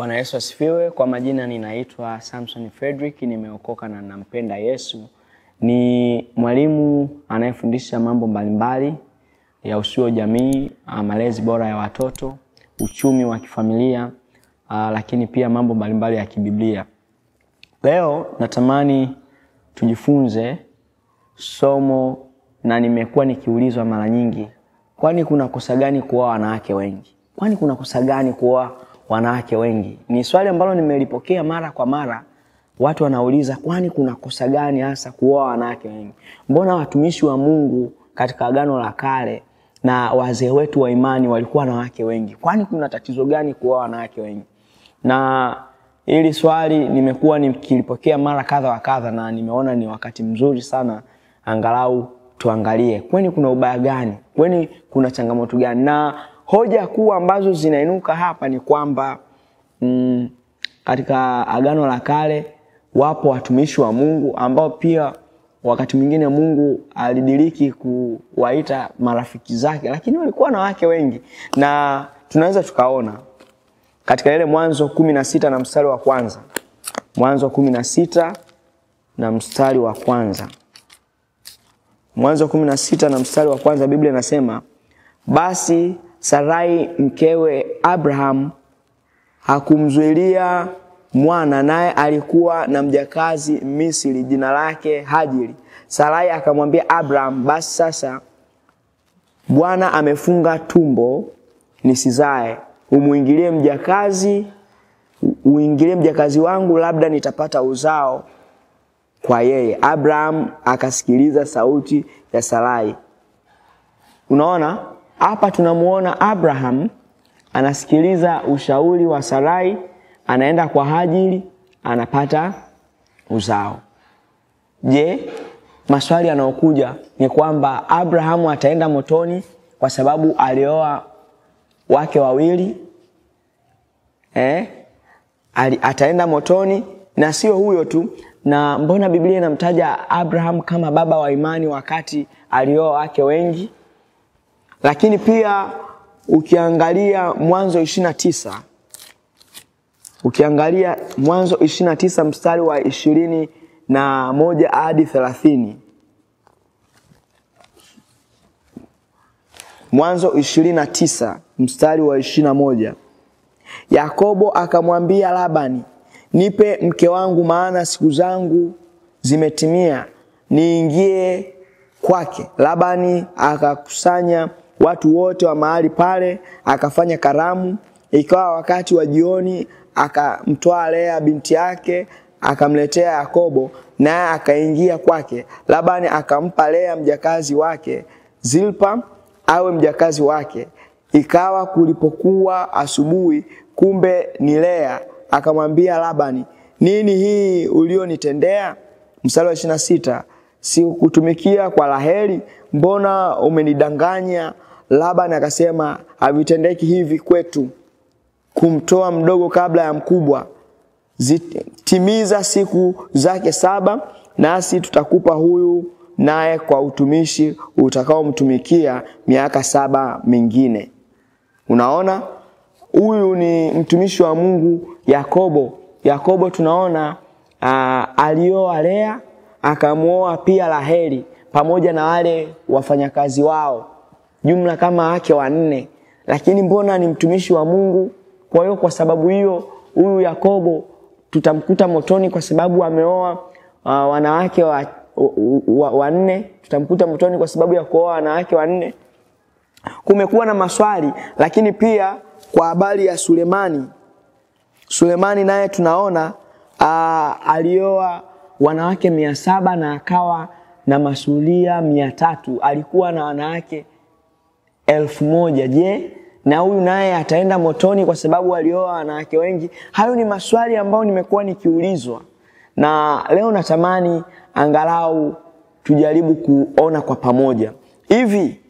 Bwana Yesu asifiwe. Kwa majina ninaitwa Samson Frederick, nimeokoka na nampenda Yesu. Ni mwalimu anayefundisha mambo mbalimbali ya usio jamii, malezi bora ya watoto, uchumi wa kifamilia, lakini pia mambo mbalimbali ya kibiblia. Leo natamani tujifunze somo, na nimekuwa nikiulizwa mara nyingi, kwani kuna kosa gani kuoa wanawake wengi? Kwani kuna kosa gani kuoa wanawake wengi? Ni swali ambalo nimelipokea mara kwa mara. Watu wanauliza, kwani kuna kosa gani hasa kuoa wanawake wengi? Mbona watumishi wa Mungu katika Agano la Kale na wazee wetu wa imani walikuwa na wanawake wengi? Kwani kuna tatizo gani kuoa wanawake wengi? Na hili swali nimekuwa nikilipokea mara kadha wa kadha, na nimeona ni wakati mzuri sana angalau tuangalie, kwani kuna ubaya gani? Kwani kuna changamoto gani? Na hoja kuu ambazo zinainuka hapa ni kwamba katika Agano la Kale wapo watumishi wa Mungu ambao pia wakati mwingine Mungu alidiriki kuwaita marafiki zake, lakini walikuwa na wake wengi. Na tunaweza tukaona katika ile Mwanzo 16 na mstari wa kwanza. Mwanzo 16 na mstari wa kwanza. Mwanzo 16 na mstari wa kwanza, Biblia inasema, basi Sarai mkewe Abraham hakumzuilia mwana, naye alikuwa na mjakazi Misri jina lake Hajiri. Sarai akamwambia Abraham, basi sasa Bwana amefunga tumbo nisizae, uingilie mjakazi wangu, labda nitapata uzao kwa yeye. Abraham akasikiliza sauti ya Sarai. Unaona? Hapa tunamuona Abraham anasikiliza ushauri wa Sarai, anaenda kwa Hajiri, anapata uzao. Je, maswali yanayokuja ni kwamba Abraham ataenda motoni kwa sababu alioa wake wawili? Ataenda motoni? Na sio huyo tu, na mbona Biblia inamtaja Abraham kama baba wa imani wakati alioa wake wengi? Lakini pia ukiangalia Mwanzo 29, Mwanzo 29 mstari wa 21 hadi 30. Mwanzo 29 mstari wa 21. Yakobo akamwambia Labani, nipe mke wangu, maana siku zangu zimetimia, niingie kwake. Labani akakusanya watu wote wa mahali pale, akafanya karamu. Ikawa wakati wa jioni, akamtoa Lea binti yake, akamletea Yakobo, naye akaingia kwake. Labani akampa Lea mjakazi wake Zilpa awe mjakazi wake. Ikawa kulipokuwa asubuhi, kumbe ni Lea, akamwambia Labani, nini hii ulionitendea? Mstari wa 26, sikukutumikia kwa Raheli, mbona umenidanganya? Labani akasema, havitendeki hivi kwetu kumtoa mdogo kabla ya mkubwa. Timiza siku zake 7, nasi tutakupa huyu naye kwa utumishi utakaomtumikia miaka 7 mingine. Unaona, huyu ni mtumishi wa Mungu Yakobo. Yakobo tunaona alioa Lea, akamuoa pia Raheli pamoja na wale wafanyakazi wao, jumla kama wake 4. Lakini mbona ni mtumishi wa Mungu? Kwa hiyo kwa sababu hiyo huyu Yakobo tutamkuta motoni kwa sababu ameoa wanawake 4. Tutamkuta motoni kwa sababu ya kuoa wanawake 4. Kumekuwa na maswali. Lakini pia kwa habari ya Sulemani naye tunaona alioa wanawake 700 na akawa na masulia 300. Alikuwa na wanawake 1000. Je, na huyu naye ataenda motoni kwa sababu alioa wanawake wengi? Hayo ni maswali ambayo nimekuwa nikiulizwa, na leo natamani angalau tujaribu kuona kwa pamoja. Hivi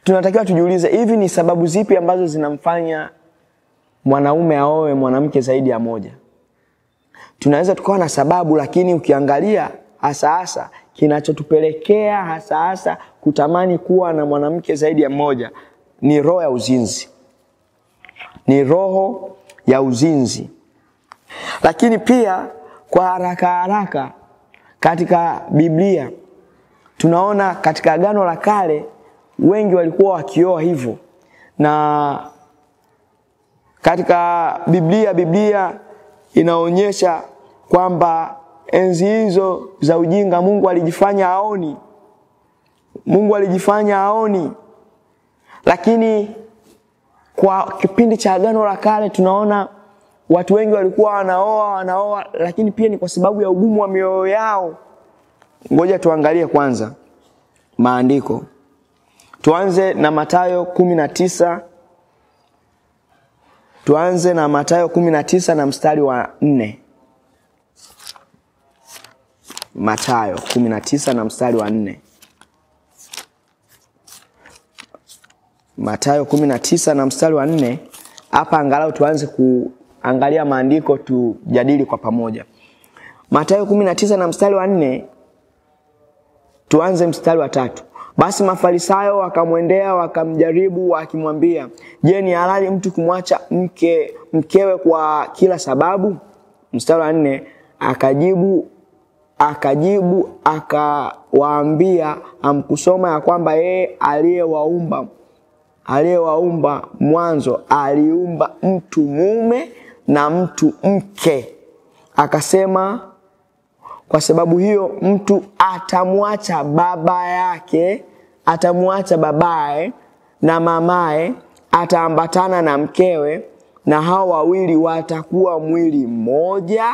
tunatakiwa tujiulize, hivi ni sababu zipi ambazo zinamfanya mwanaume aoe mwanamke zaidi ya moja? Tunaweza tukawa na sababu, lakini ukiangalia hasa kinachotupelekea hasa kutamani kuwa na mwanamke zaidi ya mmoja ni roho ya uzinzi. ni roho ya uzinzi. Lakini pia kwa haraka katika Biblia tunaona katika Agano la Kale wengi walikuwa wakioa hivyo. Na katika Biblia inaonyesha kwamba enzi hizo za ujinga Mungu alijifanya haoni. Lakini kwa kipindi cha Agano la Kale tunaona watu wengi walikuwa wanaoa, lakini pia ni kwa sababu ya ugumu wa mioyo yao. Ngoja tuangalie kwanza maandiko. Tuanze na Mathayo 19. Tuanze na Mathayo 19 na mstari wa 4. Mathayo 19 na mstari wa 4. Mathayo 19 na mstari wa 4. Hapa angalau tuanze kuangalia maandiko tujadili kwa pamoja. Mathayo 19 na mstari wa 4. Tuanze mstari wa 3. Basi Mafarisayo wakamwendea wakamjaribu wakimwambia, "Je, ni halali mtu kumwacha mkewe kwa kila sababu?" Mstari wa 4, akajibu akawaambia, "Hamkusoma ya kwamba yeye aliyewaumba mwanzo aliumba mtu mume na mtu mke. Akasema, kwa sababu hiyo mtu atamwacha babaye na mamaye, ataambatana na mkewe, na hao wawili watakuwa mwili mmoja.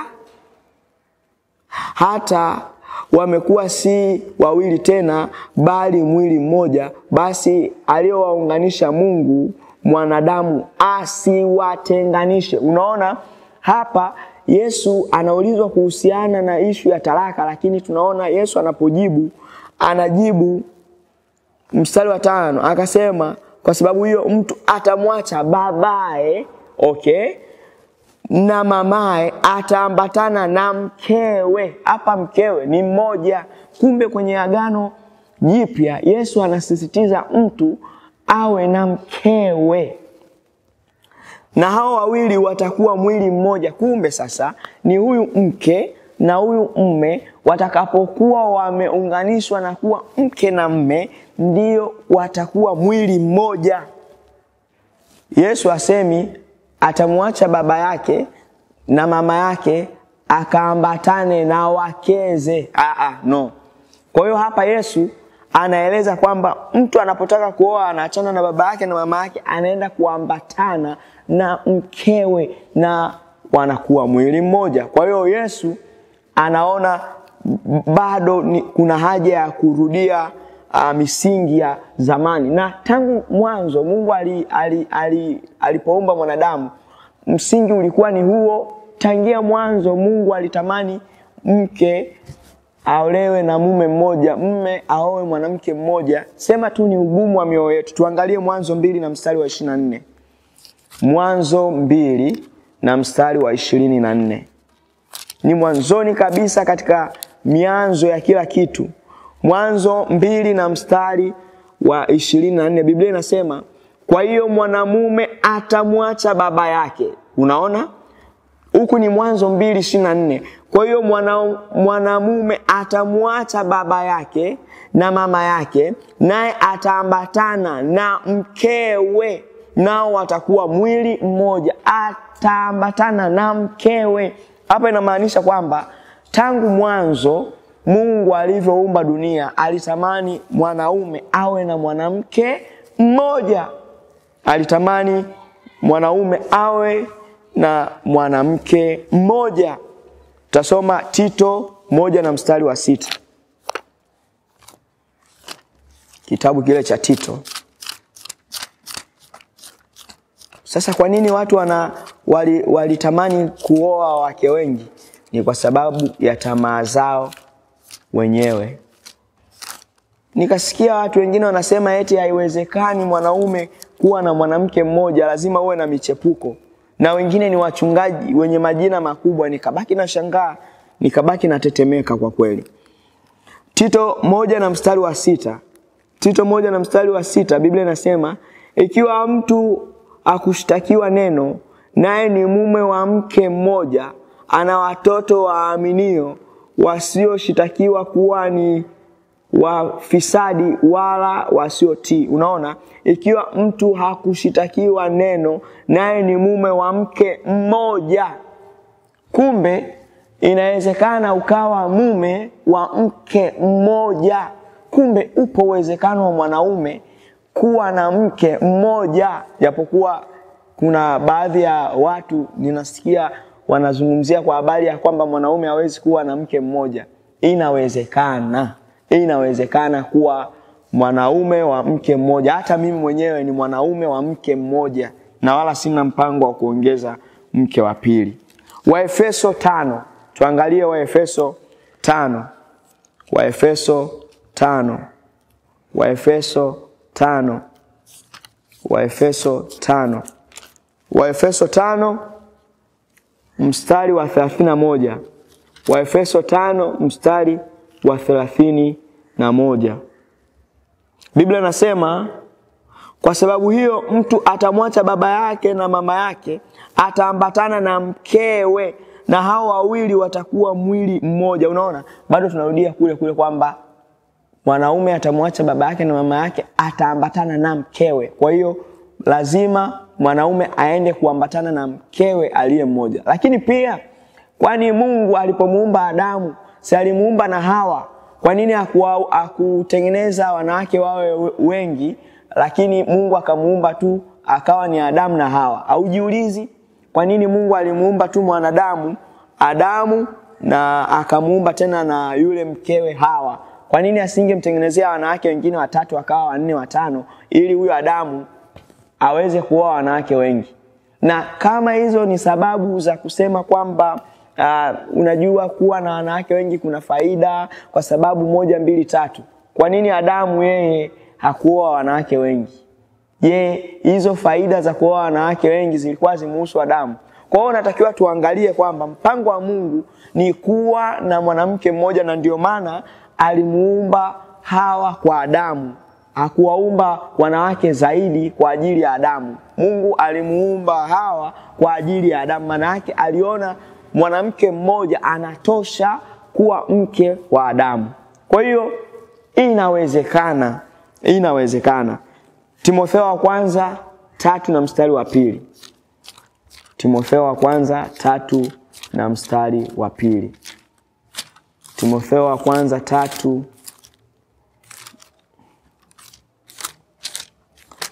Hata wamekuwa si wawili tena, bali mwili mmoja. Basi aliyowaunganisha Mungu, mwanadamu asiwatenganishe." Unaona hapa Yesu anaulizwa kuhusiana na ishu ya talaka, lakini tunaona Yesu anajibu mstari wa 5, akasema, kwa sababu hiyo mtu atamwacha babaye, na mamaye, ataambatana na mkewe. Hapa mkewe ni mmoja. Kumbe kwenye Agano Jipya Yesu anasisitiza mtu awe na mkewe, na hao wawili watakuwa mwili mmoja. Kumbe sasa ni huyu mke na huyu mume watakapokuwa wameunganishwa na kuwa mke na mume, ndio watakuwa mwili mmoja. Yesu asemi atamwacha baba yake na mama yake akaambatane na wakeze. No. Kwa hiyo hapa Yesu anaeleza kwamba mtu anapotaka kuoa anaachana na baba yake na mama yake, anaenda kuambatana na mkewe na wanakuwa mwili mmoja. Kwa hiyo Yesu anaona bado kuna haja ya kurudia misingi ya zamani. Na tangu mwanzo Mungu alipoumba mwanadamu, msingi ulikuwa ni huo. Tangia mwanzo Mungu alitamani mke aolewe na mume mmoja, mume aoe mwanamke mmoja. Sema tu ni ugumu wa mioyo yetu. Tuangalie Mwanzo 2 na mstari wa 24. Mwanzo 2 na mstari wa 24. Ni mwanzoni kabisa katika mianzo ya kila kitu. Mwanzo 2 na mstari wa 24. Biblia inasema, kwa hiyo mwanamume atamwacha baba yake. Unaona? Huku ni Mwanzo 2:24. Kwa hiyo mwanamume atamwacha baba yake na mama yake, naye ataambatana na mkewe, nao watakuwa mwili mmoja. Ataambatana na mkewe. Hapa inamaanisha kwamba tangu mwanzo Mungu alivyoumba dunia alitamani mwanaume awe na mwanamke mmoja. Alitamani mwanaume awe na mwanamke mmoja. Tutasoma Tito 1 na mstari wa 6. Kitabu kile cha Tito. Sasa kwa nini watu walitamani kuoa wake wengi? Ni kwa sababu ya tamaa zao wenyewe. Nikasikia watu wengine wanasema eti haiwezekani mwanaume kuwa na mwanamke mmoja, lazima uwe na michepuko. Na wengine ni wachungaji wenye majina makubwa. Nikabaki na shangaa, nikabaki na tetemeka kwa kweli. Tito 1 na mstari wa 6. Tito 1 na mstari wa 6, Biblia inasema, ikiwa mtu akushtakiwa neno, naye ni mume wa mke mmoja, ana watoto waaminio, wasioshitakiwa kuwa ni wafisadi wala wasiotii. Unaona, ikiwa mtu hakushitakiwa neno, naye ni mume wa mke mmoja, kumbe inawezekana ukawa mume wa mke mmoja. Kumbe upo uwezekano wa mwanaume kuwa na mke mmoja, japokuwa kuna baadhi ya watu ninasikia wanazungumzia kwa habari ya kwamba mwanaume hawezi kuwa na mke mmoja. Inawezekana kuwa mwanaume wa mke mmoja. Hata mimi mwenyewe ni mwanaume wa mke mmoja na wala sina mpango wa kuongeza mke wa pili. Waefeso 5. Tuangalie Waefeso 5. Waefeso 5. Waefeso 5. Waefeso 5. Waefeso 5 mstari wa 31. Waefeso 5 mstari wa 31. Biblia inasema, kwa sababu hiyo mtu atamwacha baba yake na mama yake, ataambatana na mkewe, na hao wawili watakuwa mwili mmoja. Unaona, bado tunarudia kule kwamba mwanaume atamwacha baba yake na mama yake, ataambatana na mkewe. Kwa hiyo lazima mwanaume aende kuambatana na mkewe aliye mmoja. Lakini pia, kwani Mungu alipomuumba Adamu, si alimuumba na Hawa? Kwa nini hakutengeneza wanawake wawe wengi, lakini Mungu akamuumba tu akawa ni Adamu na Hawa? Haujiulizi kwa nini Mungu alimuumba tu mwanadamu Adamu na akamuumba tena na yule mkewe Hawa? Kwa nini asingemtengenezea wanawake wengine watatu akawa 4 5 ili huyo Adamu aweze kuoa wanawake wengi? Na kama hizo ni sababu za kusema kwamba unajua kuwa na wanawake wengi kuna faida kwa sababu 1 2 3, kwa nini Adamu yeye hakuoa wanawake wengi? Je, hizo faida za kuoa wanawake wengi zilikuwa zimuhusu Adamu? Kwa hiyo natakiwa tuangalie kwamba mpango wa Mungu ni kuwa na mwanamke mmoja, na ndio maana alimuumba Hawa kwa Adamu. Hakuwaumba wanawake zaidi kwa ajili ya Adamu. Mungu alimuumba Hawa kwa ajili ya Adamu. Maana yake aliona mwanamke mmoja anatosha kuwa mke wa Adamu. Kwa hiyo inawezekana. Timotheo wa kwanza 3 na mstari wa 2. Timotheo wa kwanza 3 na mstari wa 2. Timotheo wa kwanza 3.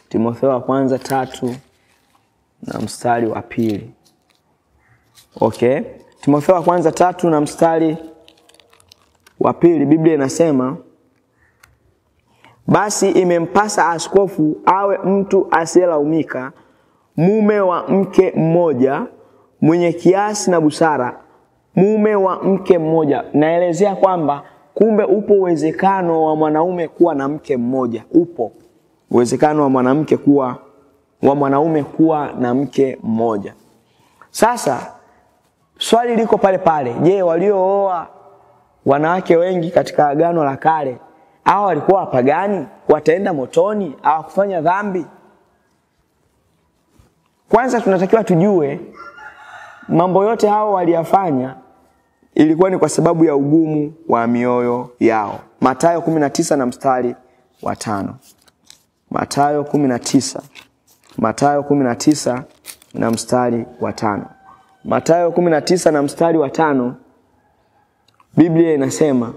Timotheo wa kwanza 3 na mstari wa 2. Okay. Timotheo wa kwanza 3 na mstari wa 2, Biblia inasema, basi imempasa askofu awe mtu asiyelaumika, mume wa mke mmoja, mwenye kiasi na busara, mume wa mke mmoja. Naelezea kwamba kumbe upo uwezekano wa mwanaume kuwa na mke mmoja. Upo uwezekano wa mwanaume kuwa na mke mmoja. Sasa swali liko pale. Je, waliooa wanawake wengi katika Agano la Kale, hao walikuwa wapagani? Wataenda motoni? Hawakufanya dhambi? Kwanza tunatakiwa tujue mambo yote hao waliyafanya ilikuwa ni kwa sababu ya ugumu wa mioyo yao. Mathayo 19 na mstari wa 5. Mathayo 19 na mstari wa 5. Mathayo 19 na mstari wa 5, Biblia inasema,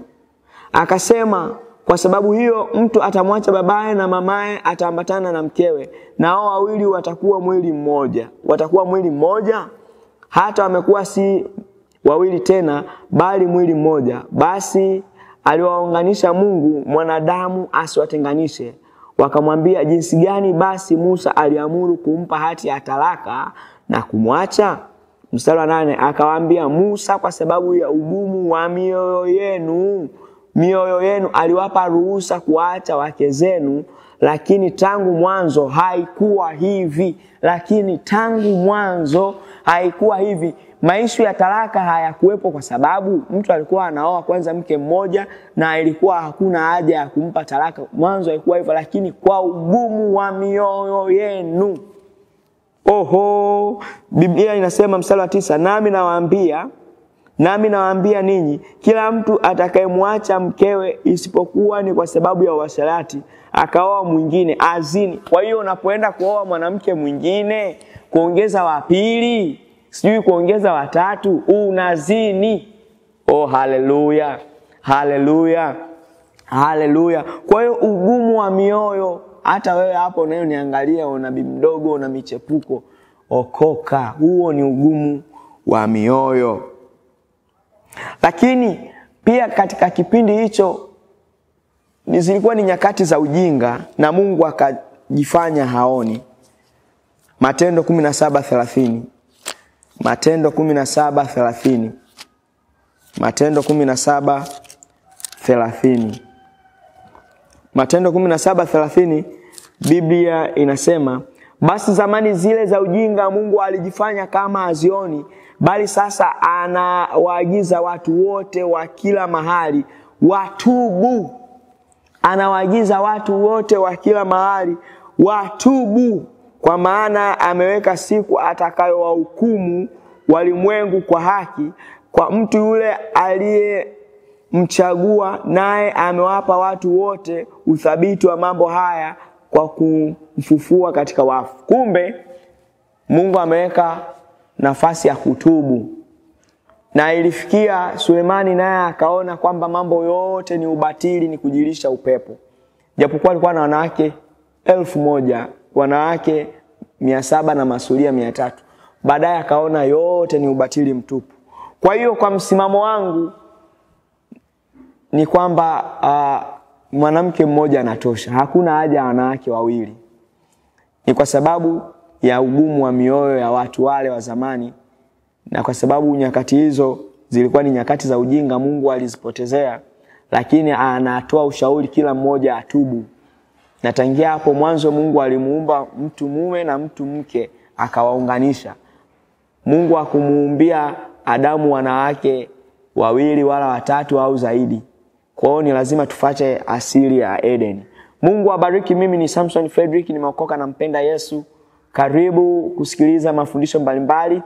akasema, kwa sababu hiyo mtu atamwacha babaye na mamaye, ataambatana na mkewe, na hao wawili watakuwa mwili mmoja. Watakuwa mwili mmoja, hata wamekuwa si wawili tena, bali mwili mmoja. Basi aliwaunganisha Mungu, mwanadamu asiwatenganishe. Wakamwambia, jinsi gani basi Musa aliamuru kumpa hati ya talaka na kumwacha? Mstari wa 8, akawaambia, Musa kwa sababu ya ugumu wa mioyo yenu aliwapa ruhusa kuacha wake zenu, lakini tangu mwanzo haikuwa hivi. Maisha ya talaka hayakuwepo kwa sababu mtu alikuwa anaoa kwanza mke mmoja na ilikuwa hakuna haja ya kumpa talaka. Mwanzo haikuwa hivyo, lakini kwa ugumu wa mioyo yenu. Oho, Biblia inasema mstari wa 9, nami nawaambia ninyi, kila mtu atakayemwacha mkewe isipokuwa ni kwa sababu ya uasherati, akaoa mwingine, azini. Kwa hiyo unapoenda kuoa mwanamke mwingine, kuongeza wa pili, sijui kuongeza wa tatu, unazini. Oh, haleluya. Haleluya. Haleluya. Kwa hiyo ugumu wa mioyo, hata wewe hapo unayoniangalia una bibi mdogo, una michepuko, okoka. Huo ni ugumu wa mioyo. Lakini pia katika kipindi hicho zilikuwa ni nyakati za ujinga na Mungu akajifanya haoni. Matendo 17:30. Matendo 17:30. Matendo 17:30. Matendo 17:30, Biblia inasema, basi zamani zile za ujinga Mungu alijifanya kama hazioni, bali sasa anawaagiza watu wote wa kila mahali watubu. Anawaagiza watu wote wa kila mahali watubu, kwa maana ameweka siku atakayowahukumu walimwengu kwa haki kwa mtu yule aliyemchagua, naye amewapa watu wote uthabiti wa mambo haya kwa kumfufua katika wafu. Kumbe Mungu ameweka nafasi ya kutubu. Na ilifikia Sulemani naye akaona kwamba mambo yote ni ubatili, ni kujilisha upepo. Japokuwa alikuwa na wanawake 1000, wanawake 700 na masuria 300. Baadaye akaona yote ni ubatili mtupu. Kwa hiyo kwa msimamo wangu ni kwamba mwanamke mmoja anatosha. Hakuna haja ya wanawake wawili. Ni kwa sababu ya ugumu wa mioyo ya watu wale wa zamani, na kwa sababu nyakati hizo zilikuwa ni nyakati za ujinga, Mungu alizipotezea. Lakini anatoa ushauri kila mmoja atubu. Na tangia hapo mwanzo Mungu alimuumba mtu mume na mtu mke, akawaunganisha. Mungu hakumuumbia Adamu wanawake 2 wala 3 au zaidi. Kwa hiyo ni lazima tufuate asili ya Eden. Mungu abariki. Mimi ni Samson Frederick, nimeokoka na mpenda Yesu. Karibu kusikiliza mafundisho mbalimbali.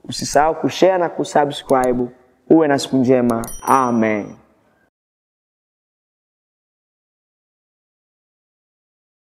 Usisahau kushare na kusubscribe. Uwe na siku njema. Amen.